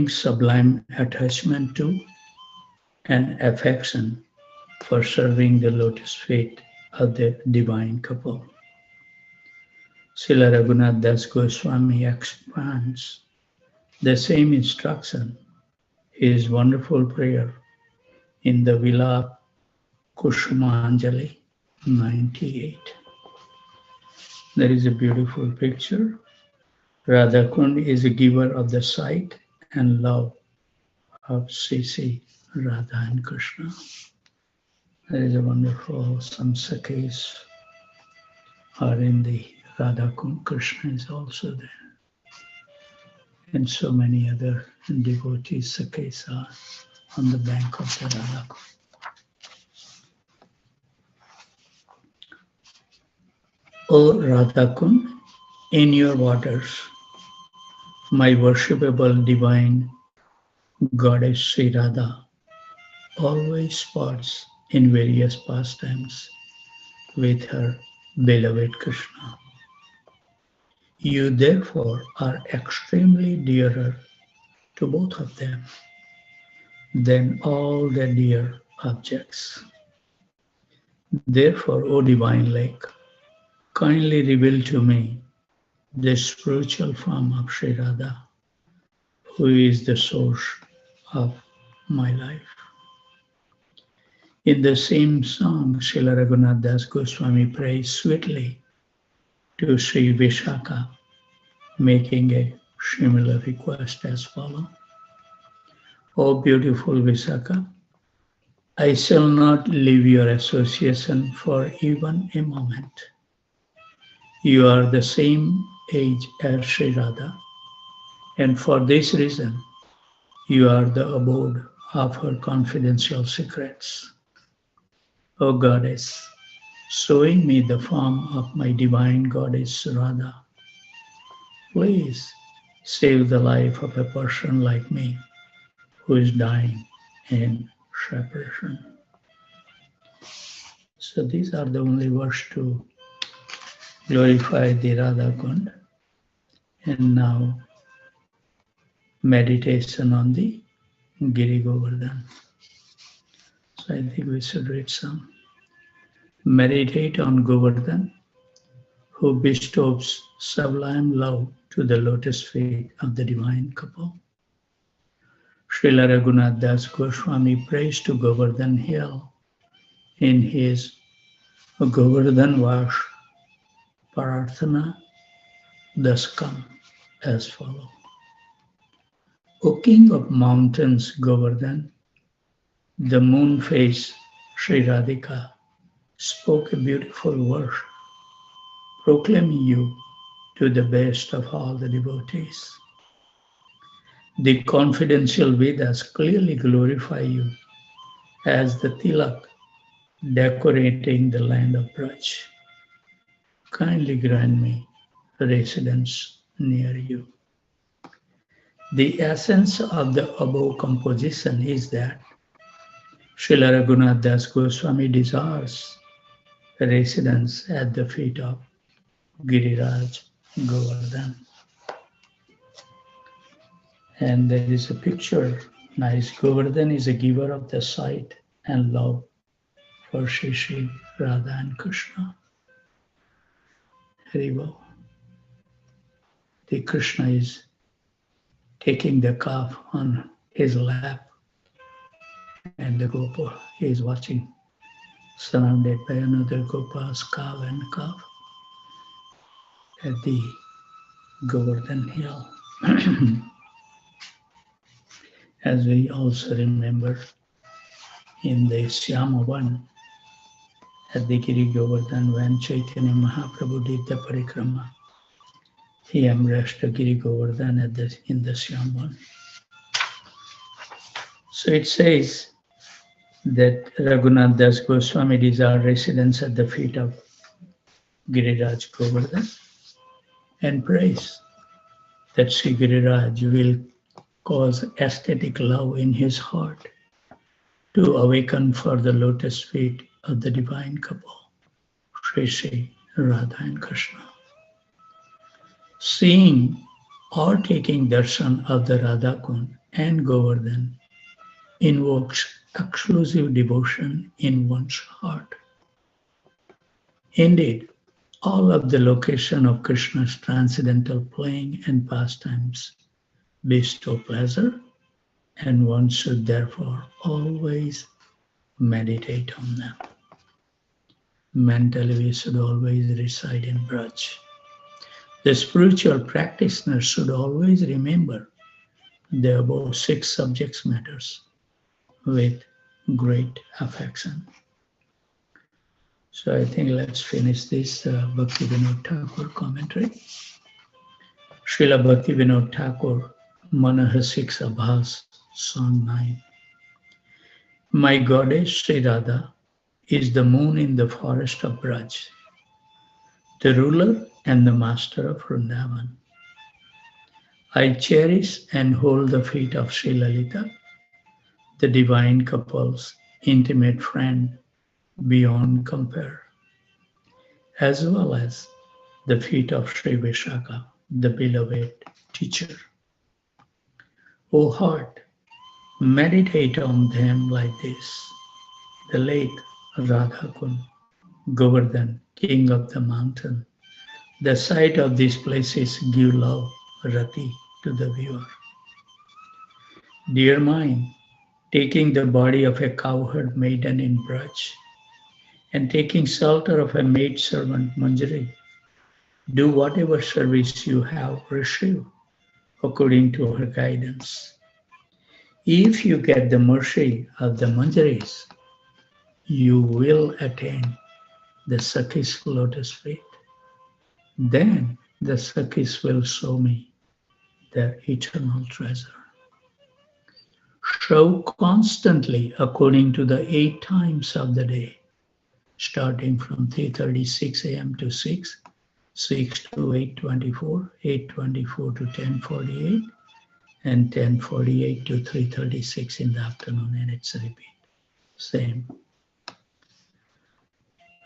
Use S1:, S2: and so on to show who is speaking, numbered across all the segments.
S1: sublime attachment to and affection for serving the lotus feet of the divine couple. Srila Raghunath Das Goswami expands the same instruction, his wonderful prayer in the Vilap Kushumanjali 98. There is a beautiful picture. Radha Kund is a giver of the sight and love of Sri Radha and Krishna. There is a wonderful, some sakhis are in the Radha Kund. Krishna is also there. And so many other devotees, sakhis are on the bank of the Radha Kund. O Radha Kund, in your waters, my worshipable divine goddess Sri Radha always sports in various pastimes with her beloved Krishna. You therefore are extremely dearer to both of them than all the dear objects. Therefore, O divine lake, kindly reveal to me the spiritual form of Sri Radha, who is the source of my life. In the same song, Srila Raghunath Das Goswami prays sweetly to Sri Vishaka, making a similar request as follows. O beautiful Vishaka, I shall not leave your association for even a moment. You are the same age as Sri Radha, and for this reason, you are the abode of her confidential secrets. O Goddess, showing me the form of my divine Goddess Radha, please save the life of a person like me who is dying in separation. So these are the only words to glorify the Radha Kund. And now meditation on the Giri Govardhan. So I think we should read some. Meditate on Govardhan, who bestows sublime love to the lotus feet of the divine couple. Srila Raghunath Das Goswami prays to Govardhan Hill in his Govardhan Vash Prarthana Daskam as follows. O King of Mountains Govardhan, the moon face Sri Radhika spoke a beautiful verse proclaiming you to the best of all the devotees. The confidential Vedas clearly glorify you as the tilak decorating the land of Braj. Kindly grant me residence near you. The essence of the above composition is that Srila Raghunath Das Goswami desires residence at the feet of Giriraj Govardhan. And there is a picture, nice. Govardhan is a giver of the sight and love for Shri Radha and Krishna. Haribo. The Krishna is taking the calf on his lap, and the Gopa is watching, surrounded by another Gopa's cow and calf at the Govardhan Hill. As we also remember in the Syamavan at the Giri Govardhan, when Chaitanya Mahaprabhu did the parikrama, he embraced the Giri Govardhan in the Syamavan. So it says that Raghunath Das Goswami desired residence at the feet of Giriraj Govardhan and prays that Sri Giriraj will cause aesthetic love in his heart to awaken for the lotus feet of the divine couple, Sri Radha and Krishna. Seeing or taking darshan of the Radha Kund and Govardhan invokes exclusive devotion in one's heart. Indeed, all of the location of Krishna's transcendental playing and pastimes bestow pleasure, and one should therefore always meditate on them. Mentally, we should always reside in Braj. The spiritual practitioner should always remember the above 6 subject matters with great affection. So I think let's finish this Bhaktivinoda Thakur commentary. Srila Bhaktivinoda Thakur, Manahasik Abhas, Song 9. My goddess Sri Radha is the moon in the forest of Braj, the ruler and the master of Vrindavan. I cherish and hold the feet of Sri Lalita, the divine couple's intimate friend beyond compare, as well as the feet of Sri Vishaka, the beloved teacher. O heart, meditate on them like this. The late Radhakund, Govardhan, king of the mountain. The sight of these places give love, rati, to the viewer. Dear mind, taking the body of a cowherd maiden in Braj, and taking shelter of a maidservant Manjari, do whatever service you have received according to her guidance. If you get the mercy of the Manjaris, you will attain the Sakhi's lotus feet. Then the Sakhis will show me their eternal treasure. Show constantly according to the 8 times of the day, starting from 3:36 a.m. to 6, 6 to 8:24, 8:24 to 10:48, and 10:48 to 3:36 in the afternoon, and it's a repeat. Same.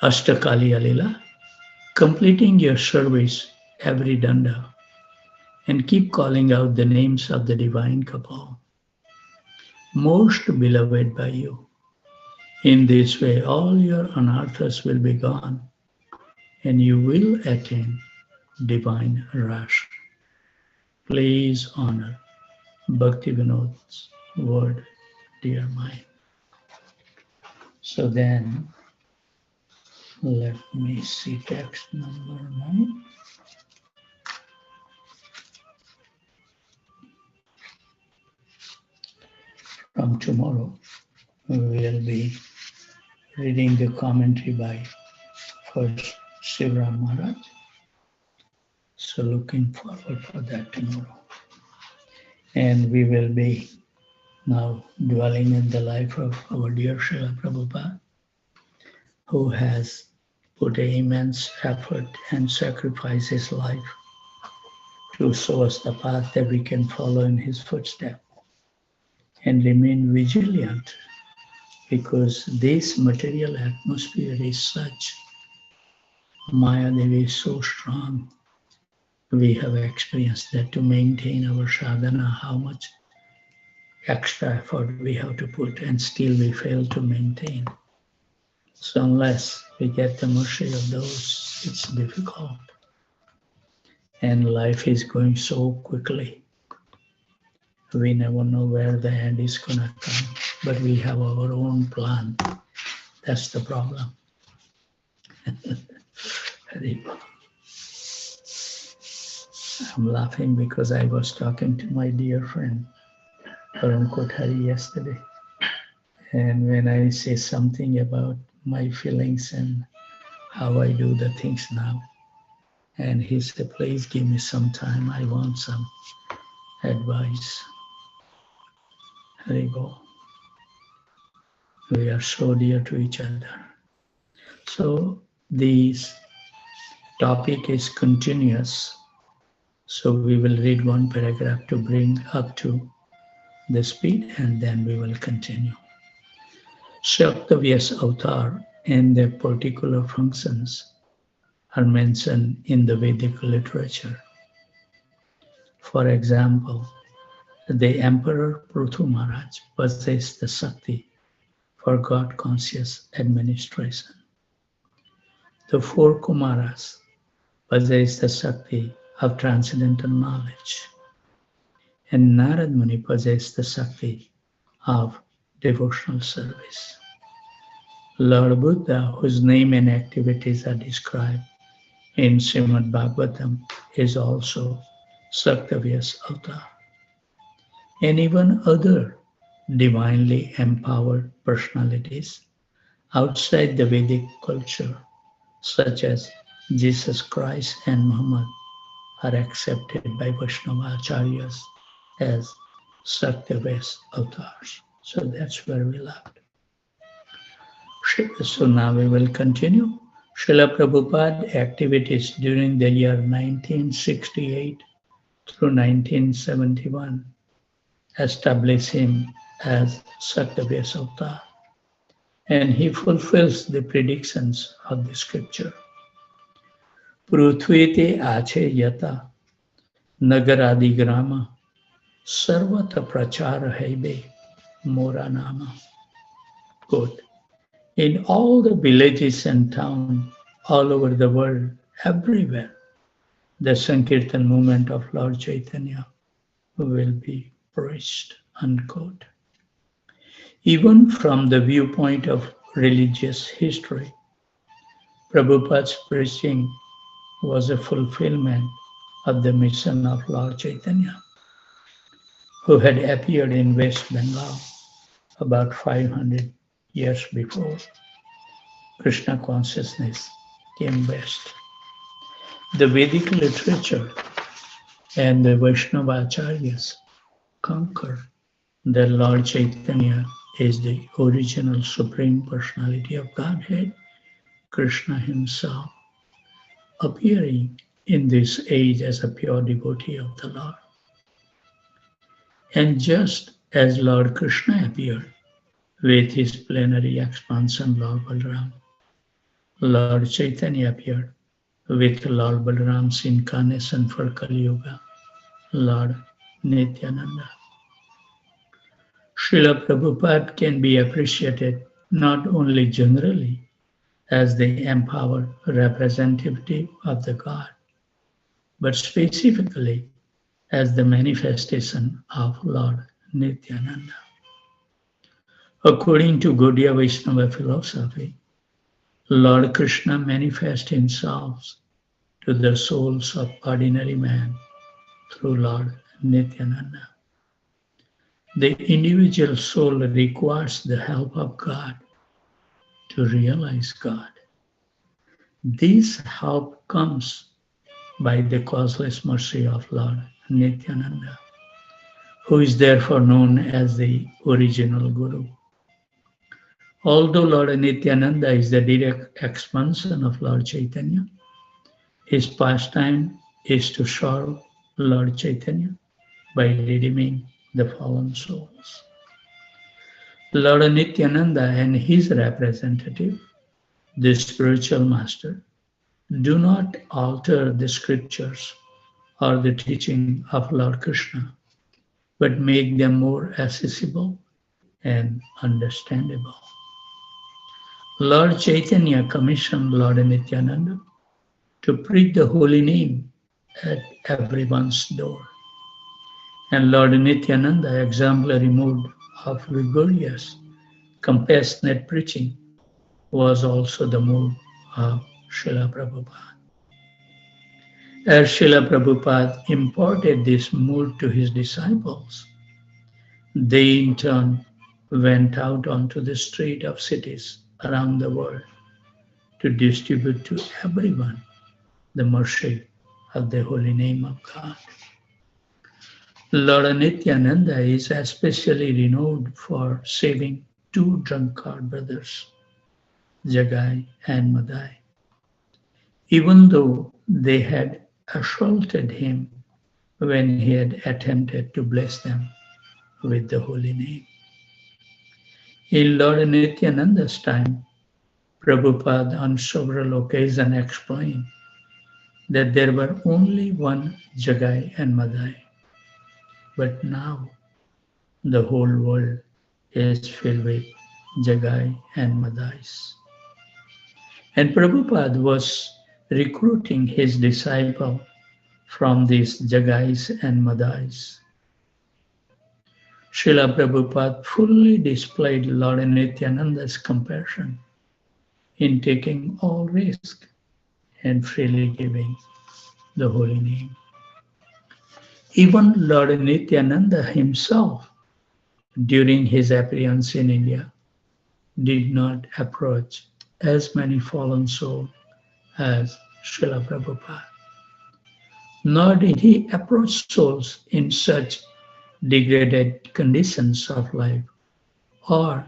S1: Ashtakali Alila, completing your service every danda, and keep calling out the names of the divine couple, most beloved by you. In this way, all your anarthas will be gone, and you will attain divine rush. Please honor Bhaktivinoda's word, dear mind. So then, let me see text number 9. From tomorrow, we will be reading the commentary by first Shivram Maharaj. So looking forward for that tomorrow. And we will be now dwelling in the life of our dear Srila Prabhupada, who has put an immense effort and sacrificed his life to show us the path that we can follow in his footsteps and remain vigilant, because this material atmosphere is such, Maya Devi is so strong. We have experienced that to maintain our sadhana, how much extra effort we have to put, and still we fail to maintain. So unless we get the mercy of those, it's difficult. And life is going so quickly. We never know where the end is going to come, but we have our own plan. That's the problem. I'm laughing because I was talking to my dear friend Arun Kothari yesterday. And when I say something about my feelings and how I do the things now, and he said, please give me some time, I want some advice. Haribo. We are so dear to each other. So this topic is continuous. So we will read one paragraph to bring up to the speed, and then we will continue. Shaktavya's avatar and their particular functions are mentioned in the Vedic literature. For example, the Emperor Prithu Maharaj possessed the Shakti for God-conscious administration. The four Kumaras possessed the Shakti of transcendental knowledge, and Narad Muni possessed the Shakti of devotional service. Lord Buddha, whose name and activities are described in Srimad Bhagavatam, is also Shaktavyas avatar. And even other divinely empowered personalities outside the Vedic culture, such as Jesus Christ and Muhammad, are accepted by Vaishnava acharyas as Shaktavyas avatars. So that's where we left. So now we will continue. Srila Prabhupada activities during the year 1968 through 1971 established him as Shaktavyas avatar, and he fulfills the predictions of the scripture. Prithvite ache yata nagaradi grama sarvata prachara haibe mora nama. Quote, in all the villages and towns all over the world, everywhere, the Sankirtan movement of Lord Chaitanya will be preached, unquote. Even from the viewpoint of religious history, Prabhupada's preaching was a fulfillment of the mission of Lord Chaitanya, who had appeared in West Bengal about 500 years before Krishna consciousness came west. The Vedic literature and the Vaishnava acharyas concur that Lord Chaitanya is the original Supreme Personality of Godhead, Krishna himself, appearing in this age as a pure devotee of the Lord. And just as Lord Krishna appeared with his plenary expansion Lord Balaram, Lord Chaitanya appeared with Lord Balaram's incarnation for Kali Yuga, Lord Nityananda. Srila Prabhupada can be appreciated not only generally as the empowered representative of the God, but specifically as the manifestation of Lord Nityananda. According to Gaudiya Vaishnava philosophy, Lord Krishna manifests himself to the souls of ordinary man through Lord Nityananda. The individual soul requires the help of God to realize God. This help comes by the causeless mercy of Lord Nityananda, who is therefore known as the original Guru. Although Lord Nityananda is the direct expansion of Lord Chaitanya, his pastime is to serve Lord Chaitanya by redeeming the fallen souls. Lord Nityananda and his representative, the spiritual master, do not alter the scriptures or the teaching of Lord Krishna, but make them more accessible and understandable. Lord Chaitanya commissioned Lord Nityananda to preach the holy name at everyone's door. And Lord Nityananda, exemplary mode of rigorous, compassionate preaching, was also the mode of Srila Prabhupada. As Srila Prabhupada imparted this mood to his disciples, they in turn went out onto the street of cities around the world to distribute to everyone the mercy of the holy name of God. Lord Nityananda is especially renowned for saving two drunkard brothers, Jagai and Madai, even though they had assaulted him when he had attempted to bless them with the holy name. In Lord Nityananda's time, Prabhupada on several occasions explained that there were only one Jagai and Madai, but now The whole world is filled with Jagai and Madais. And Prabhupada was recruiting his disciple from these Jagais and Madais. Srila Prabhupada fully displayed Lord Nityananda's compassion in taking all risk and freely giving the holy name. Even Lord Nityananda himself, during his appearance in India, did not approach as many fallen souls as Srila Prabhupada. Nor did he approach souls in such degraded conditions of life or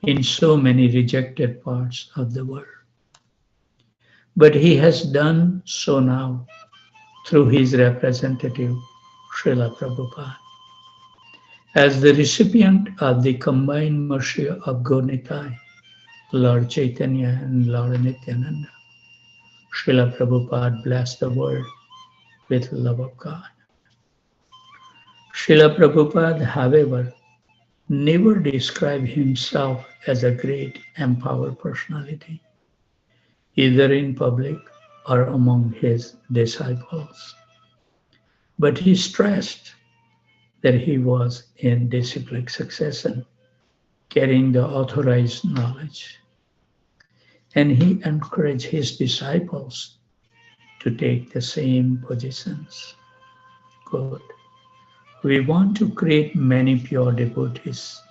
S1: in so many rejected parts of the world. But he has done so now through his representative, Srila Prabhupada. As the recipient of the combined mercy of Gaur-Nitai, Lord Chaitanya and Lord Nityananda, Srila Prabhupada blessed the world with love of God. Srila Prabhupada, however, never described himself as a great empowered personality, either in public or among his disciples. But he stressed that he was in disciplic succession, carrying the authorized knowledge. And he encouraged his disciples to take the same positions. Good. We want to create many pure devotees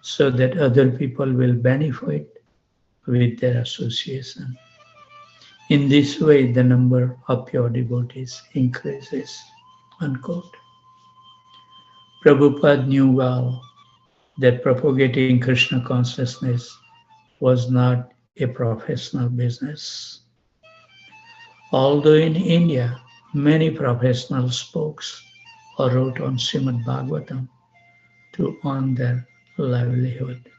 S1: so that other people will benefit with their association. In this way, the number of pure devotees increases. Unquote. Prabhupada knew well that propagating Krishna consciousness was not a professional business. Although in India, many professionals spoke or wrote on Srimad Bhagavatam to earn their livelihood,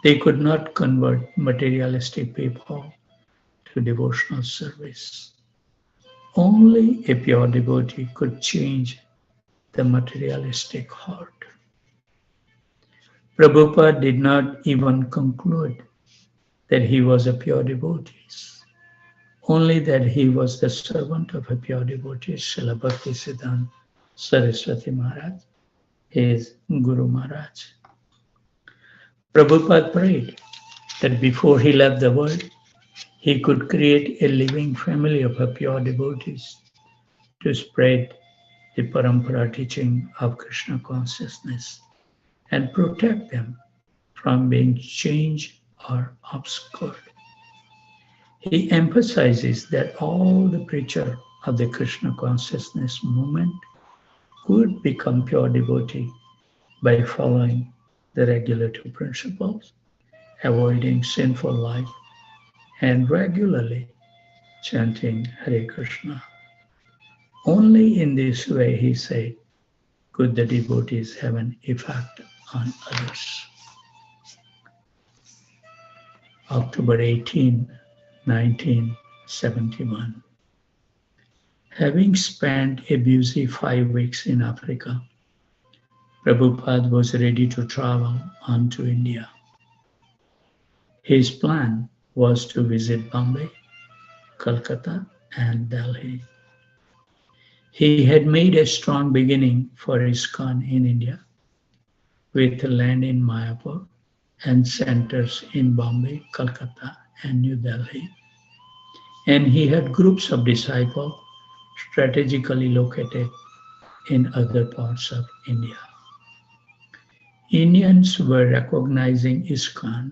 S1: they could not convert materialistic people to devotional service. Only a pure devotee could change the materialistic heart. Prabhupada did not even conclude that he was a pure devotee, only that he was the servant of a pure devotee, Srila Bhaktisiddhanta Saraswati Maharaj, his Guru Maharaj. Prabhupada prayed that before he left the world, he could create a living family of pure devotees to spread the parampara teaching of Krishna consciousness and protect them from being changed or obscured. He emphasizes that all the preachers of the Krishna consciousness movement could become pure devotee by following the regulative principles, avoiding sinful life, and regularly chanting Hare Krishna. Only in this way, he said, could the devotees have an effect on others. October 18, 1971. Having spent a busy 5 weeks in Africa, Prabhupada was ready to travel on to India. His plan was to visit Bombay, Calcutta, and Delhi. He had made a strong beginning for ISKCON in India, with land in Mayapur and centers in Bombay, Calcutta, and New Delhi. And he had groups of disciples strategically located in other parts of India. Indians were recognizing ISKCON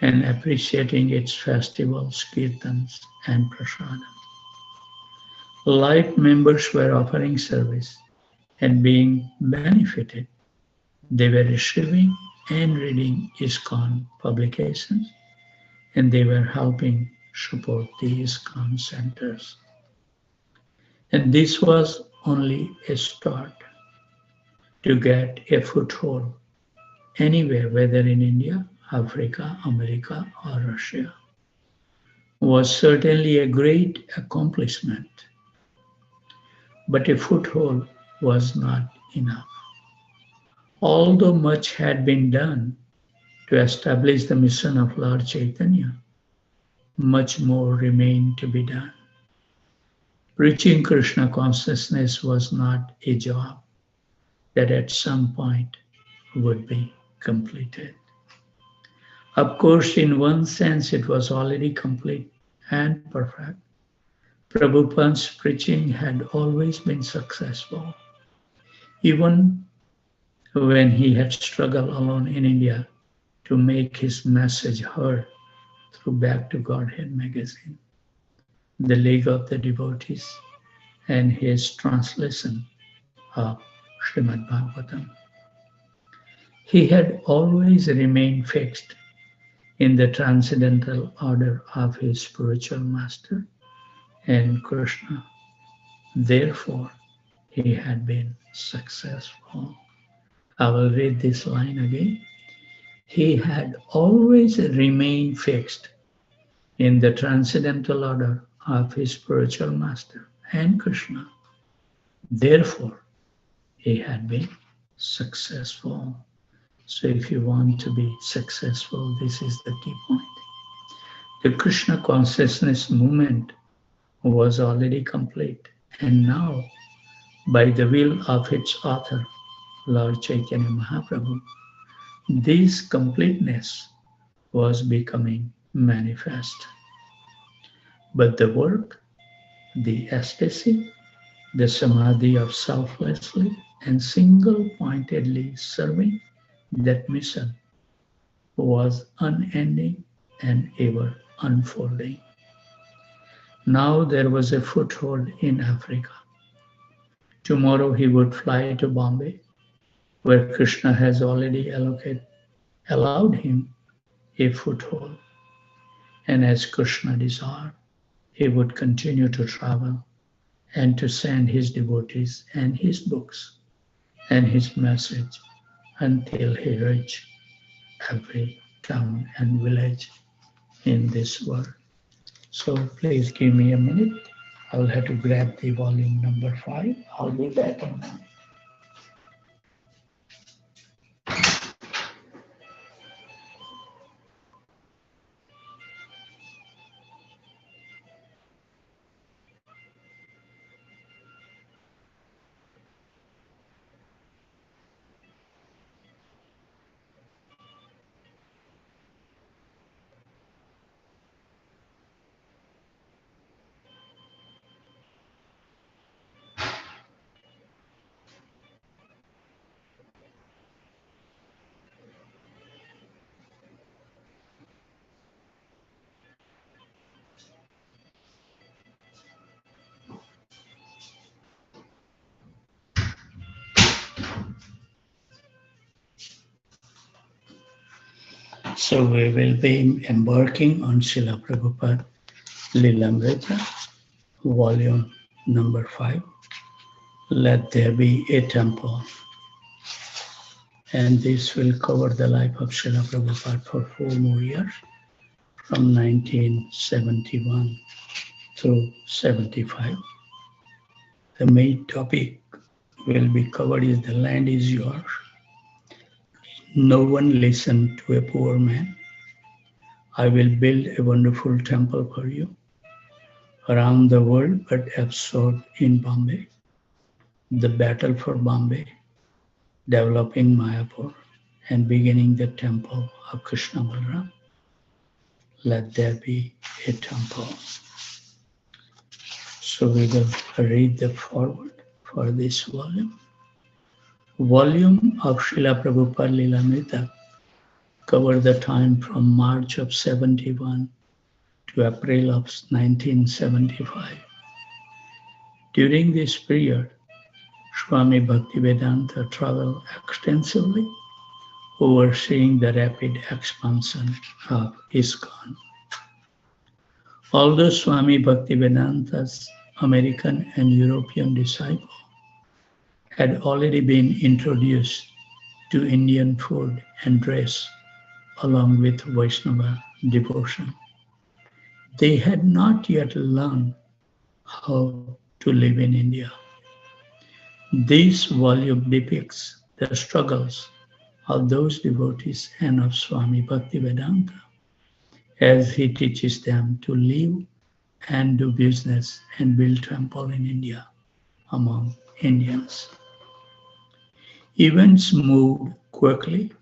S1: and appreciating its festivals, kirtans, and prasadam. Like members were offering service and being benefited. They were receiving and reading ISKCON publications, and they were helping support the ISKCON centers. And this was only a start to get a foothold anywhere, whether in India, Africa, America, or Russia, was certainly a great accomplishment. But a foothold was not enough. Although much had been done to establish the mission of Lord Chaitanya, much more remained to be done. Preaching Krishna consciousness was not a job that at some point would be completed. Of course, in one sense, it was already complete and perfect. Prabhupada's preaching had always been successful. Even when he had struggled alone in India to make his message heard through Back to Godhead magazine, the League of the Devotees, and his translation of Srimad Bhagavatam. He had always remained fixed in the transcendental order of his spiritual master and Krishna. Therefore, he had been successful. I will read this line again. He had always remained fixed in the transcendental order of his spiritual master and Krishna. Therefore, he had been successful. So if you want to be successful, this is the key point. The Krishna consciousness movement was already complete, and now, by the will of its author, Lord Chaitanya Mahaprabhu, this completeness was becoming manifest. But the work, the ecstasy, the samadhi of selflessly and single-pointedly serving that mission was unending and ever unfolding. Now there was a foothold in Africa. Tomorrow he would fly to Bombay, where Krishna has already allowed him a foothold. And as Krishna desired, he would continue to travel and to send his devotees and his books and his message until he reached every town and village in this world. So please give me a minute. I'll have to grab the volume number 5. I'll be back in a minute. So we will be embarking on Srila Prabhupada Lilamrita, volume number 5. Let there be a temple. And this will cover the life of Srila Prabhupada for 4 more years, from 1971 through 75. The main topic will be covered is the land is yours. No one listen to a poor man. I will build a wonderful temple for you around the world, but absorbed in Bombay. The battle for Bombay, developing Mayapur, and beginning the temple of Krishna Balaram. Let there be a temple. So we will read the foreword for this volume. Volume of Srila Prabhupada Lilamrita covered the time from March of 71 to April of 1975. During this period, Swami Bhaktivedanta traveled extensively, overseeing the rapid expansion of ISKCON. Although Swami Bhaktivedanta's American and European disciples had already been introduced to Indian food and dress along with Vaishnava devotion, they had not yet learned how to live in India. This volume depicts the struggles of those devotees and of Swami Bhaktivedanta as he teaches them to live and do business and build temple in India among Indians. Events moved quickly.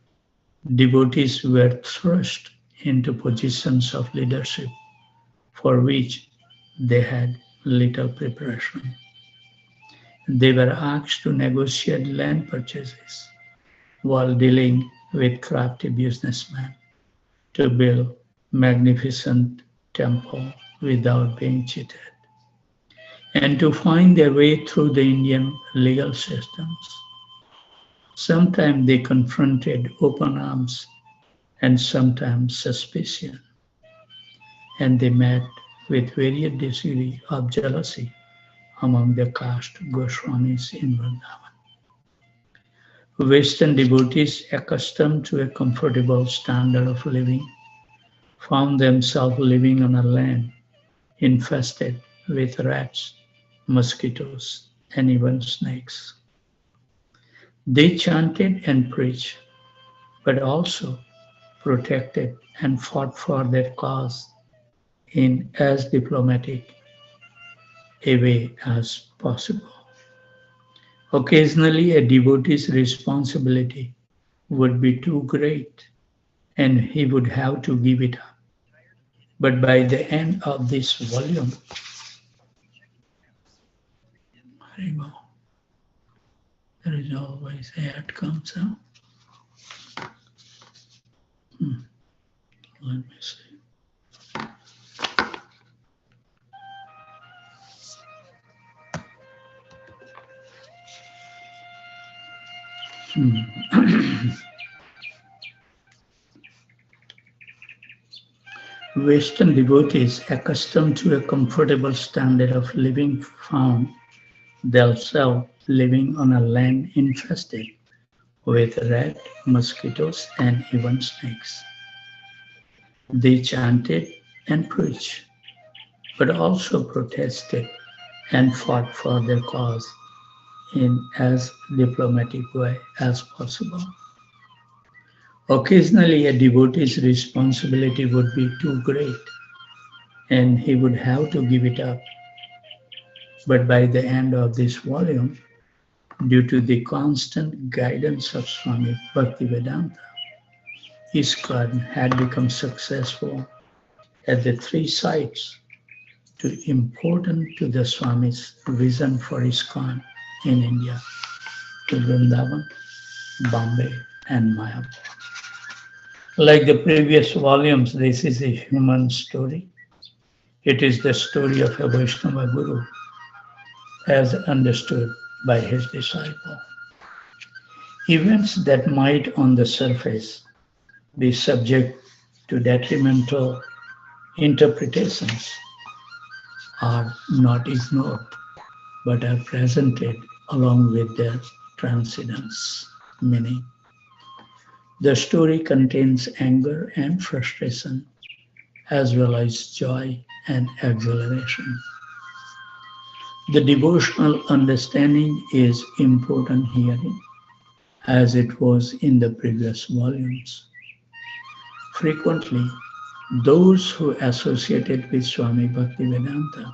S1: Devotees were thrust into positions of leadership for which they had little preparation. They were asked to negotiate land purchases while dealing with crafty businessmen to build magnificent temple without being cheated, and to find their way through the Indian legal systems. Sometimes they confronted open arms and sometimes suspicion, and they met with various degree of jealousy among the caste Goswamis in Vrindavan. Western devotees, accustomed to a comfortable standard of living, found themselves living on a land infested with rats, mosquitoes, and even snakes. They chanted and preached, but also protected and fought for their cause in as diplomatic a way as possible. Occasionally, a devotee's responsibility would be too great and he would have to give it up. But by the end of this volume, there is always a ad comes out. Let me see. Western devotees, accustomed to a comfortable standard of living, found themselves living on a land infested with rats, mosquitoes, and even snakes. They chanted and preached, but also protested and fought for their cause in as diplomatic way as possible. Occasionally, a devotee's responsibility would be too great and he would have to give it up. But by the end of this volume, due to the constant guidance of Swami Bhaktivedanta, ISKCON had become successful at the three sites too important to the Swami's vision for ISKCON in India, to Vrindavan, Bombay, and Mayapur. Like the previous volumes, this is a human story. It is the story of a Vaishnava Guru as understood by his disciple. Events that might on the surface be subject to detrimental interpretations are not ignored, but are presented along with their transcendence meaning. The story contains anger and frustration, as well as joy and exhilaration. The devotional understanding is important herein, as it was in the previous volumes. Frequently, those who associated with Swami Bhaktivedanta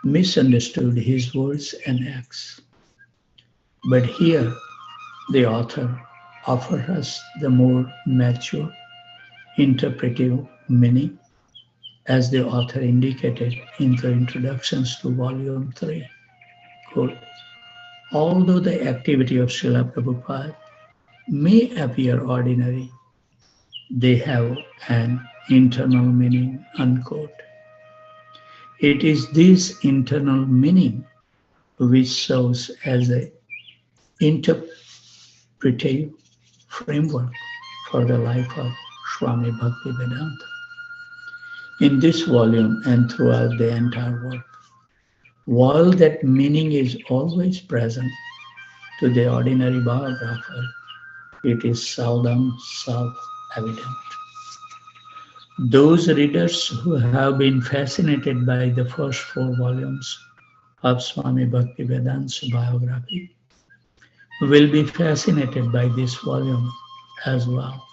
S1: misunderstood his words and acts. But here, the author offers us the more mature interpretive meaning, as the author indicated in the introductions to Volume 3. Quote, although the activity of Srila Prabhupada may appear ordinary, they have an internal meaning, unquote. It is this internal meaning which serves as an interpretive framework for the life of Swami Bhaktivedanta. In this volume and throughout the entire work, while that meaning is always present to the ordinary biographer, it is seldom self-evident. Those readers who have been fascinated by the first 4 volumes of Swami Bhaktivedanta's biography will be fascinated by this volume as well.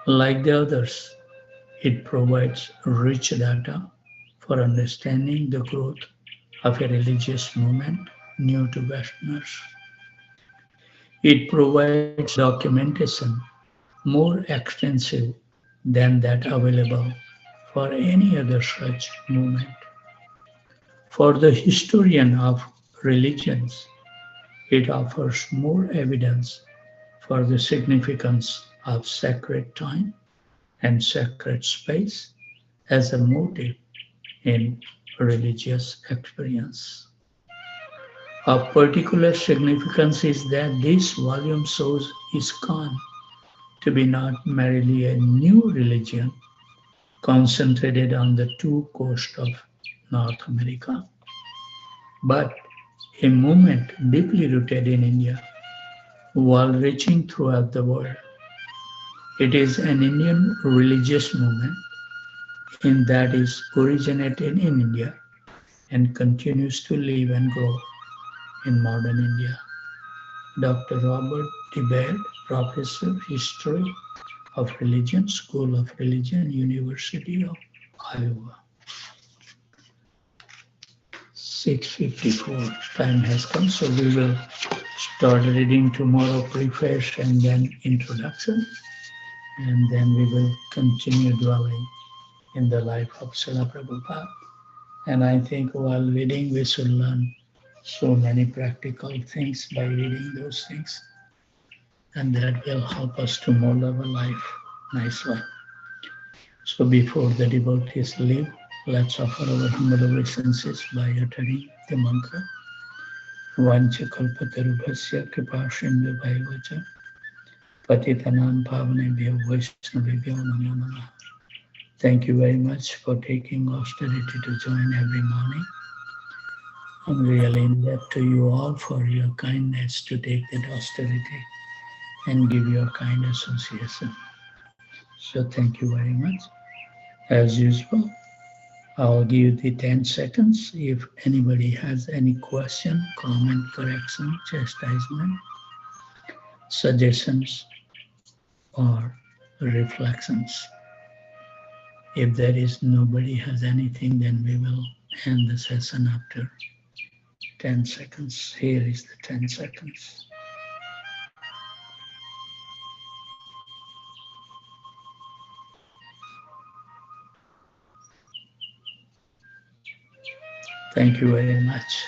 S1: Like the others, it provides rich data for understanding the growth of a religious movement new to Westerners. It provides documentation more extensive than that available for any other such movement. For the historian of religions, it offers more evidence for the significance of sacred time and sacred space as a motive in religious experience. Of particular significance is that this volume shows ISKCON to be not merely a new religion concentrated on the two coasts of North America, but a movement deeply rooted in India, while reaching throughout the world. It is an Indian religious movement in that is originated in India and continues to live and grow in modern India. Dr. Robert D. Baird, Professor, History of Religion, School of Religion, University of Iowa. 6:54, time has come, so we will start reading tomorrow, preface and then introduction, and then we will continue dwelling in the life of Srila Prabhupada. And I think while reading, we should learn so many practical things by reading those things, and that will help us to mold our life nicely. So before the devotees leave, let's offer our humble obeisances by uttering the mantra. Vanchakalpatarubhasya kripasindhubhaivacha patitanam pavanebhyo vaishnavebhyo namo namah. Thank you very much for taking austerity to join every morning. I'm really indebted to you all for your kindness to take that austerity and give your kind association. So thank you very much. As usual, I'll give the 10 seconds. If anybody has any question, comment, correction, chastisement, suggestions, or reflections. If there is nobody has anything, then we will end the session after 10 seconds. Here is the 10 seconds. Thank you very much.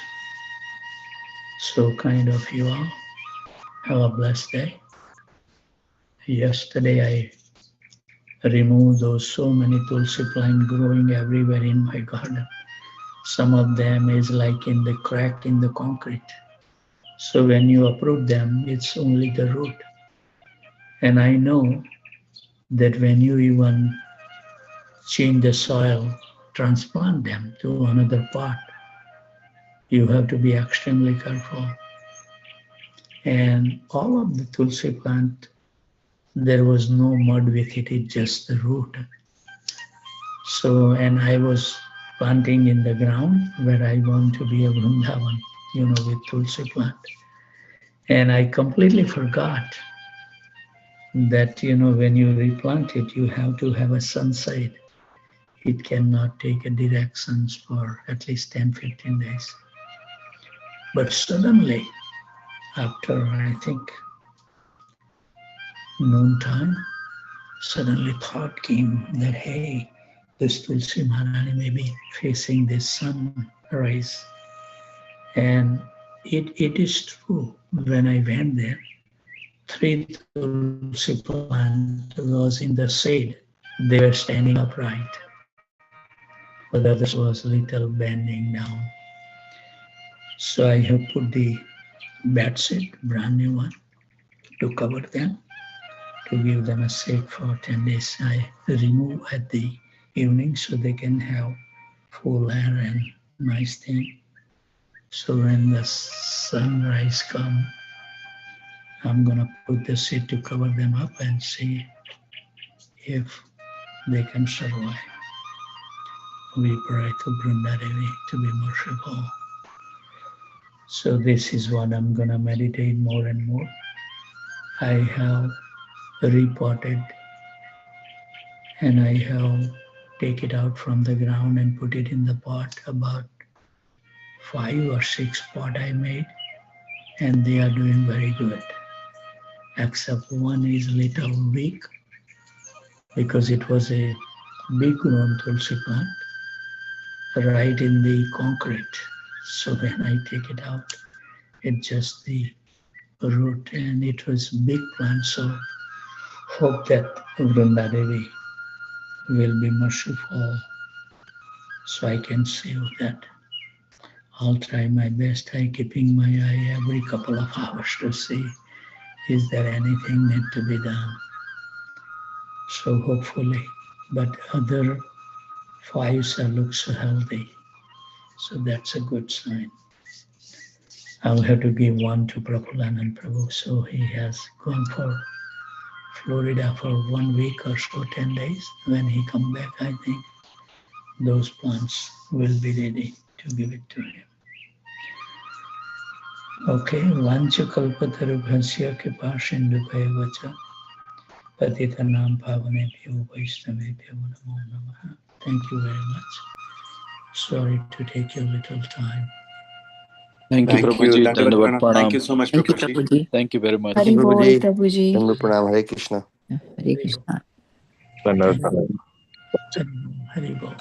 S1: So kind of you all. Have a blessed day. Yesterday I removed those so many tulsi plants growing everywhere in my garden. Some of them is like in the crack in the concrete. So when you uproot them, it's only the root. And I know that when you even change the soil, transplant them to another pot, you have to be extremely careful. And all of the tulsi plant, there was no mud with it, it's just the root. So, and I was planting in the ground where I want to be a Vrindavan, with tulsi plant. And I completely forgot that, when you replant it, you have to have a sunside. It cannot take a directions for at least 10, 15 days. But suddenly, after I think noontime, suddenly thought came that, hey, this Tulsi Maharani may be facing the sunrise. And it is true. When I went there, 3 Tulsi plants was in the shade. They were standing upright. But the others was little bending down. So I have put the bedsheet, brand new one, to cover them, to give them a shade for 10 days. I remove at the evening so they can have full air and nice thing. So when the sunrise comes, I'm gonna put the sheet to cover them up and see if they can survive. We pray to Vrindadevi to be merciful. So this is what I'm gonna meditate more and more. I have repotted and I have take it out from the ground and put it in the pot. About 5 or 6 pot I made, and they are doing very good. Except one is little weak because it was a big grown tulsi plant right in the concrete. So when I take it out, it's just the root, and it was big plant. So hope that Vrunda Devi will be merciful so I can save that. I'll try my best. I keeping my eye every couple of hours to see is there anything need to be done. So hopefully, but other fives look so healthy. So that's a good sign. I'll have to give one to Prafulanand Prabhu. So he has gone for Florida for 1 week or so, 10 days. When he come back, I think those plants will be ready to give it to him. Okay, Vancha Kalpatarubhasya Kripa Sindhubhaya Patitanam Pavanebhyo Vaishnavebhyo Namo Namaha. Thank you very much. Sorry to take your little time.
S2: Thank you, Prabhuji. Dandavad
S3: Thank
S2: Pranam.
S3: you so much,
S4: Thank you,
S3: Prabhuji.
S4: Prabhuji.
S2: Thank you very much.
S4: Hari Bol, Prabhuji.
S5: Dandavat Pranam. Hare Krishna.
S4: Hare Krishna.
S1: Hari Bol.